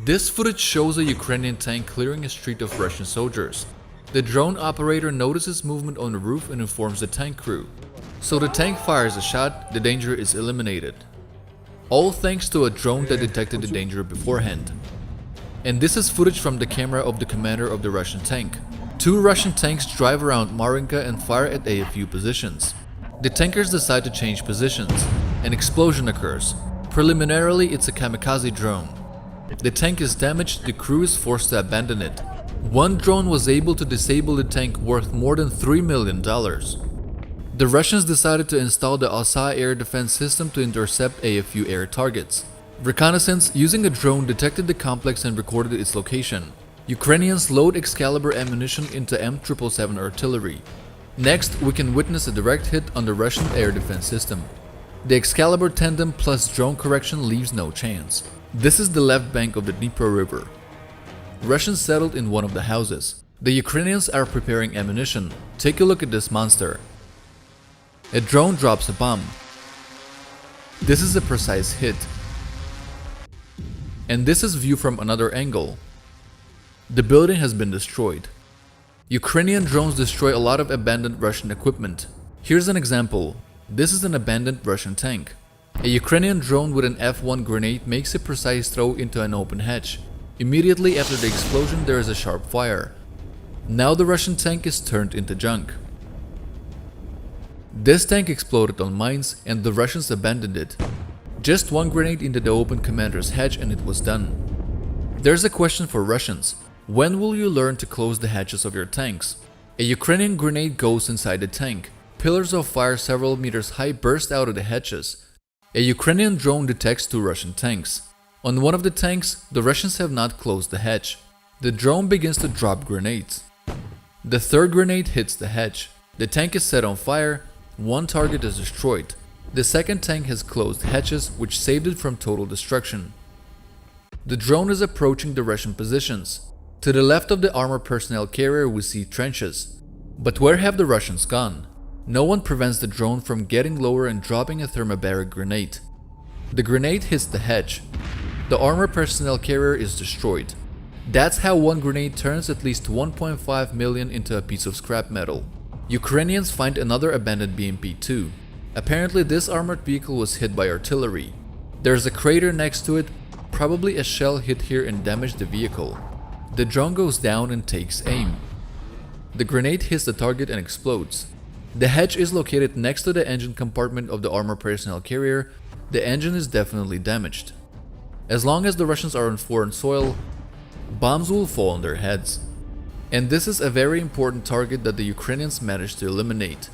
This footage shows a Ukrainian tank clearing a street of Russian soldiers. The drone operator notices movement on the roof and informs the tank crew. So the tank fires a shot, the danger is eliminated. All thanks to a drone that detected the danger beforehand. And this is footage from the camera of the commander of the Russian tank. Two Russian tanks drive around Marinka and fire at AFU positions. The tankers decide to change positions. An explosion occurs. Preliminarily, it's a kamikaze drone. The tank is damaged, the crew is forced to abandon it. One drone was able to disable the tank worth more than $3 million. The Russians decided to install the OSA air defense system to intercept AFU air targets. Reconnaissance using a drone detected the complex and recorded its location. Ukrainians load Excalibur ammunition into M777 artillery. Next, we can witness a direct hit on the Russian air defense system. The Excalibur tandem plus drone correction leaves no chance. This is the left bank of the Dnipro River. Russians settled in one of the houses. The Ukrainians are preparing ammunition. Take a look at this monster. A drone drops a bomb. This is a precise hit. And this is view from another angle. The building has been destroyed. Ukrainian drones destroy a lot of abandoned Russian equipment. Here's an example. This is an abandoned Russian tank. A Ukrainian drone with an F1 grenade makes a precise throw into an open hatch. Immediately after the explosion, there is a sharp fire. Now the Russian tank is turned into junk. This tank exploded on mines and the Russians abandoned it. Just one grenade into the open commander's hatch and it was done. There's a question for Russians. When will you learn to close the hatches of your tanks? A Ukrainian grenade goes inside the tank. Pillars of fire several meters high burst out of the hatches. A Ukrainian drone detects two Russian tanks. On one of the tanks, the Russians have not closed the hatch. The drone begins to drop grenades. The third grenade hits the hatch. The tank is set on fire. One target is destroyed. The second tank has closed hatches, which saved it from total destruction. The drone is approaching the Russian positions. To the left of the armored personnel carrier we see trenches. But where have the Russians gone? No one prevents the drone from getting lower and dropping a thermobaric grenade. The grenade hits the hatch. The armored personnel carrier is destroyed. That's how one grenade turns at least 1.5 million into a piece of scrap metal. Ukrainians find another abandoned BMP-2. Apparently this armored vehicle was hit by artillery. There's a crater next to it, probably a shell hit here and damaged the vehicle. The drone goes down and takes aim. The grenade hits the target and explodes. The hatch is located next to the engine compartment of the armored personnel carrier. The engine is definitely damaged. As long as the Russians are on foreign soil, bombs will fall on their heads. And this is a very important target that the Ukrainians managed to eliminate.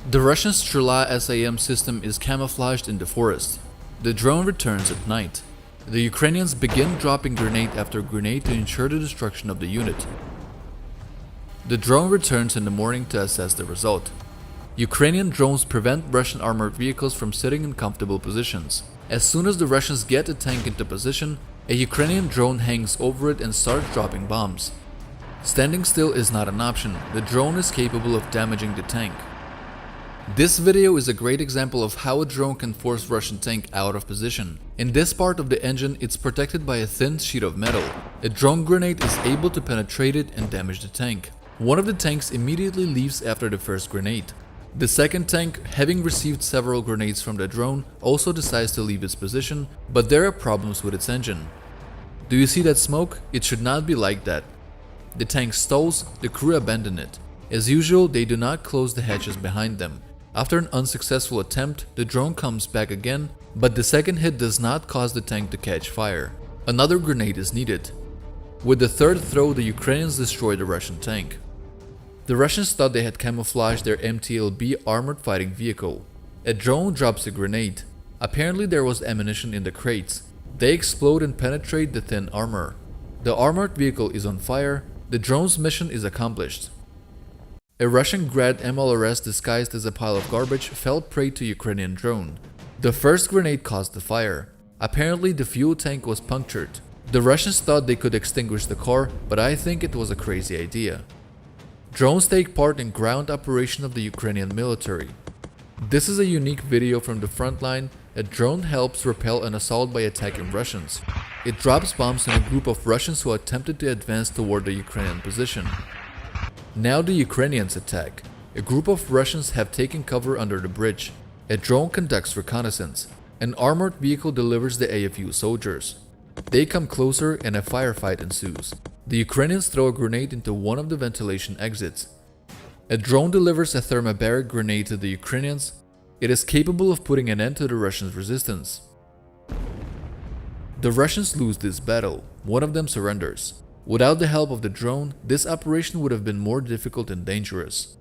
The Russian Strela SAM system is camouflaged in the forest. The drone returns at night. The Ukrainians begin dropping grenade after grenade to ensure the destruction of the unit. The drone returns in the morning to assess the result. Ukrainian drones prevent Russian armored vehicles from sitting in comfortable positions. As soon as the Russians get a tank into position, a Ukrainian drone hangs over it and starts dropping bombs. Standing still is not an option. The drone is capable of damaging the tank. This video is a great example of how a drone can force Russian tank out of position. In this part of the engine, it's protected by a thin sheet of metal. A drone grenade is able to penetrate it and damage the tank. One of the tanks immediately leaves after the first grenade. The second tank, having received several grenades from the drone, also decides to leave its position, but there are problems with its engine. Do you see that smoke? It should not be like that. The tank stalls, the crew abandon it. As usual, they do not close the hatches behind them. After an unsuccessful attempt, the drone comes back again, but the second hit does not cause the tank to catch fire. Another grenade is needed. With the third throw, the Ukrainians destroy the Russian tank. The Russians thought they had camouflaged their MTLB armored fighting vehicle. A drone drops a grenade. Apparently there was ammunition in the crates. They explode and penetrate the thin armor. The armored vehicle is on fire. The drone's mission is accomplished. A Russian Grad MLRS disguised as a pile of garbage fell prey to Ukrainian drone. The first grenade caused the fire. Apparently the fuel tank was punctured. The Russians thought they could extinguish the car, but I think it was a crazy idea. Drones take part in ground operation of the Ukrainian military. This is a unique video from the front line. A drone helps repel an assault by attacking Russians. It drops bombs on a group of Russians who attempted to advance toward the Ukrainian position. Now the Ukrainians attack. A group of Russians have taken cover under the bridge. A drone conducts reconnaissance. An armored vehicle delivers the AFU soldiers. They come closer and a firefight ensues. The Ukrainians throw a grenade into one of the ventilation exits. A drone delivers a thermobaric grenade to the Ukrainians. It is capable of putting an end to the Russians' resistance. The Russians lose this battle. One of them surrenders. Without the help of the drone, this operation would have been more difficult and dangerous.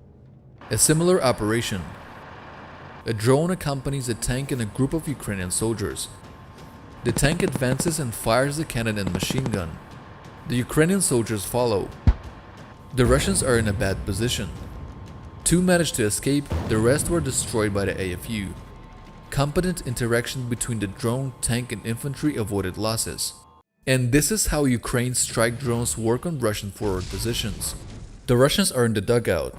A similar operation. A drone accompanies a tank and a group of Ukrainian soldiers. The tank advances and fires a cannon and machine gun. The Ukrainian soldiers follow. The Russians are in a bad position. 2 managed to escape, the rest were destroyed by the AFU. Competent interaction between the drone, tank and infantry avoided losses. And this is how Ukraine's strike drones work on Russian forward positions. The Russians are in the dugout.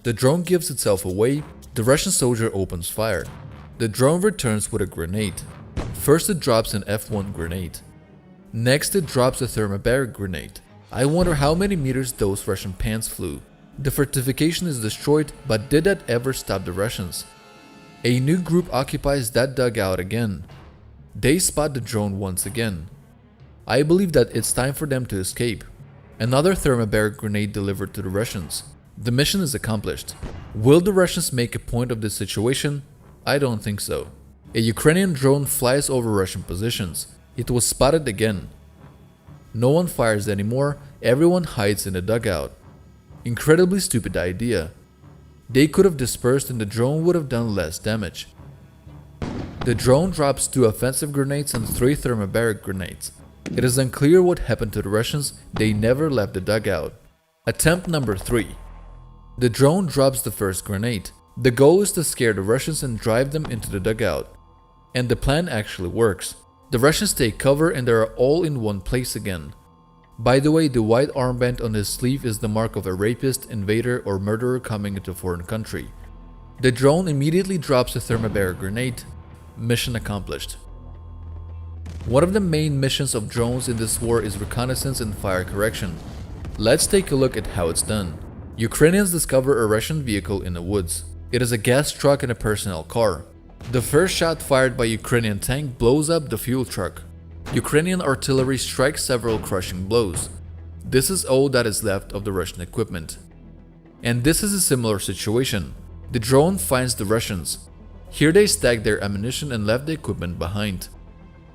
The drone gives itself away. The Russian soldier opens fire. The drone returns with a grenade. First it drops an F1 grenade. Next it drops a thermobaric grenade. I wonder how many meters those Russian pans flew. The fortification is destroyed, but did that ever stop the Russians? A new group occupies that dugout again. They spot the drone once again. I believe that it's time for them to escape. Another thermobaric grenade delivered to the Russians. The mission is accomplished. Will the Russians make a point of this situation? I don't think so. A Ukrainian drone flies over Russian positions. It was spotted again. No one fires anymore, everyone hides in a dugout. Incredibly stupid idea. They could have dispersed and the drone would have done less damage. The drone drops 2 offensive grenades and 3 thermobaric grenades. It is unclear what happened to the Russians, they never left the dugout. Attempt number 3. The drone drops the first grenade. The goal is to scare the Russians and drive them into the dugout. And the plan actually works. The Russians take cover and they are all in one place again. By the way, the white armband on his sleeve is the mark of a rapist, invader or murderer coming into a foreign country. The drone immediately drops a thermobaric grenade. Mission accomplished. One of the main missions of drones in this war is reconnaissance and fire correction. Let's take a look at how it's done. Ukrainians discover a Russian vehicle in the woods. It is a gas truck and a personnel car. The first shot fired by Ukrainian tank blows up the fuel truck. Ukrainian artillery strikes several crushing blows. This is all that is left of the Russian equipment. And this is a similar situation. The drone finds the Russians. Here they stacked their ammunition and left the equipment behind.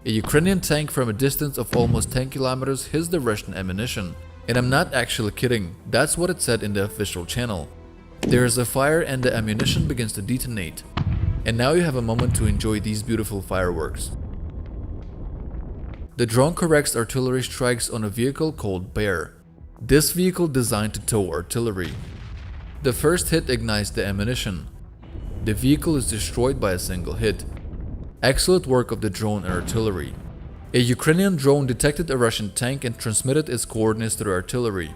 A Ukrainian tank from a distance of almost 10 kilometers hits the Russian ammunition. And I'm not actually kidding, that's what it said in the official channel. There is a fire and the ammunition begins to detonate. And now you have a moment to enjoy these beautiful fireworks. The drone corrects artillery strikes on a vehicle called Bear. This vehicle designed to tow artillery. The first hit ignites the ammunition. The vehicle is destroyed by a single hit. Excellent work of the drone and artillery. A Ukrainian drone detected a Russian tank and transmitted its coordinates to the artillery.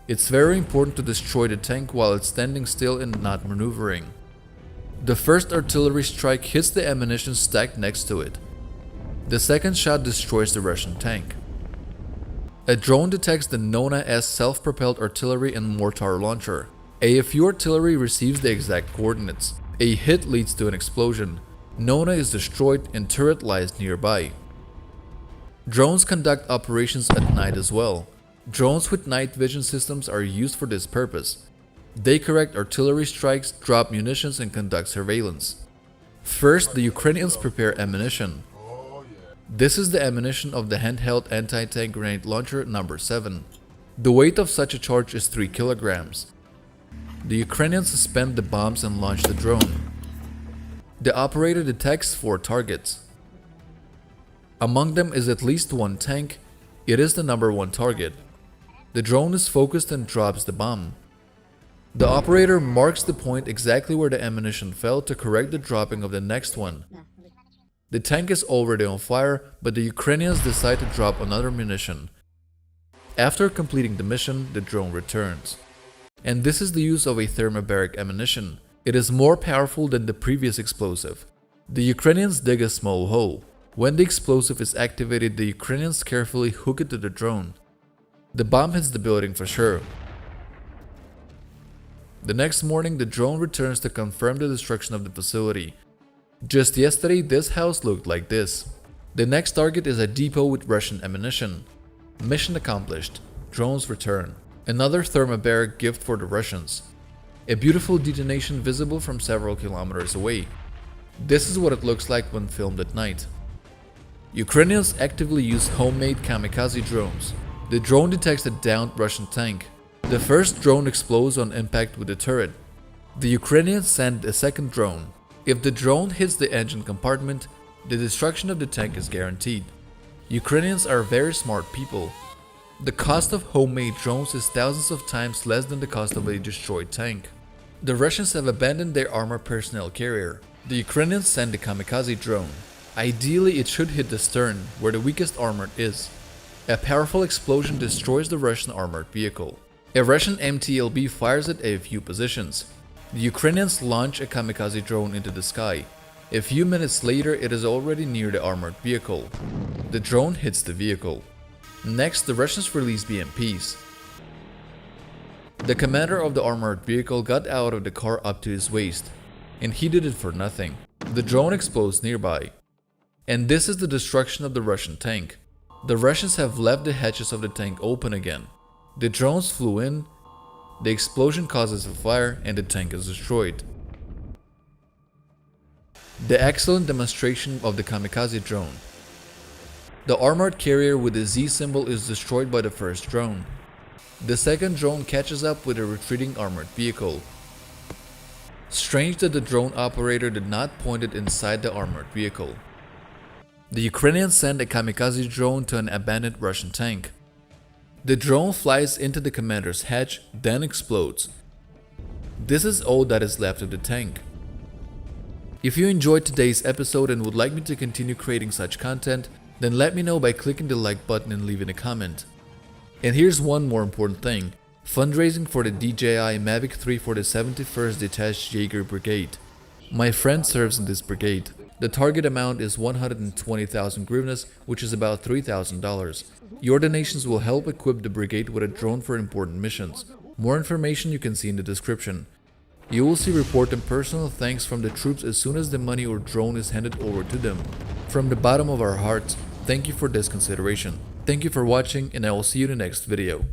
It's very important to destroy the tank while it's standing still and not maneuvering. The first artillery strike hits the ammunition stacked next to it. The second shot destroys the Russian tank. A drone detects the Nona S self-propelled artillery and mortar launcher. AFU artillery receives the exact coordinates. A hit leads to an explosion. Nona is destroyed and turret lies nearby. Drones conduct operations at night as well. Drones with night vision systems are used for this purpose. They correct artillery strikes, drop munitions and conduct surveillance. First, the Ukrainians prepare ammunition. This is the ammunition of the handheld anti-tank grenade launcher number 7. The weight of such a charge is 3 kilograms. The Ukrainians suspend the bombs and launch the drone. The operator detects 4 targets. Among them is at least 1 tank. It is the number 1 target. The drone is focused and drops the bomb. The operator marks the point exactly where the ammunition fell to correct the dropping of the next one. The tank is already on fire, but the Ukrainians decide to drop another munition. After completing the mission, the drone returns. And this is the use of a thermobaric ammunition. It is more powerful than the previous explosive. The Ukrainians dig a small hole. When the explosive is activated, the Ukrainians carefully hook it to the drone. The bomb hits the building for sure. The next morning, the drone returns to confirm the destruction of the facility. Just yesterday, this house looked like this. The next target is a depot with Russian ammunition. Mission accomplished. Drones return. Another thermobaric gift for the Russians. A beautiful detonation visible from several kilometers away. This is what it looks like when filmed at night. Ukrainians actively use homemade kamikaze drones. The drone detects a downed Russian tank. The first drone explodes on impact with the turret. The Ukrainians send a second drone. If the drone hits the engine compartment, the destruction of the tank is guaranteed. Ukrainians are very smart people. The cost of homemade drones is thousands of times less than the cost of a destroyed tank. The Russians have abandoned their armored personnel carrier. The Ukrainians send a kamikaze drone. Ideally, it should hit the stern, where the weakest armor is. A powerful explosion destroys the Russian armored vehicle. A Russian MTLB fires at a few positions. The Ukrainians launch a kamikaze drone into the sky. A few minutes later, it is already near the armored vehicle. The drone hits the vehicle. Next, the Russians release BMPs. The commander of the armored vehicle got out of the car up to his waist, and he did it for nothing. The drone explodes nearby. And this is the destruction of the Russian tank. The Russians have left the hatches of the tank open again. The drones flew in, the explosion causes a fire, and the tank is destroyed. The excellent demonstration of the kamikaze drone. The armored carrier with the Z symbol is destroyed by the first drone. The second drone catches up with a retreating armored vehicle. Strange that the drone operator did not point it inside the armored vehicle. The Ukrainians send a kamikaze drone to an abandoned Russian tank. The drone flies into the commander's hatch, then explodes. This is all that is left of the tank. If you enjoyed today's episode and would like me to continue creating such content, then let me know by clicking the like button and leaving a comment. And here's one more important thing. Fundraising for the DJI Mavic 3 for the 71st Detached Jaeger Brigade. My friend serves in this brigade. The target amount is 120,000 hryvnias, which is about $3,000. Your donations will help equip the brigade with a drone for important missions. More information you can see in the description. You will see report and personal thanks from the troops as soon as the money or drone is handed over to them. From the bottom of our hearts, thank you for this consideration. Thank you for watching, and I will see you in the next video.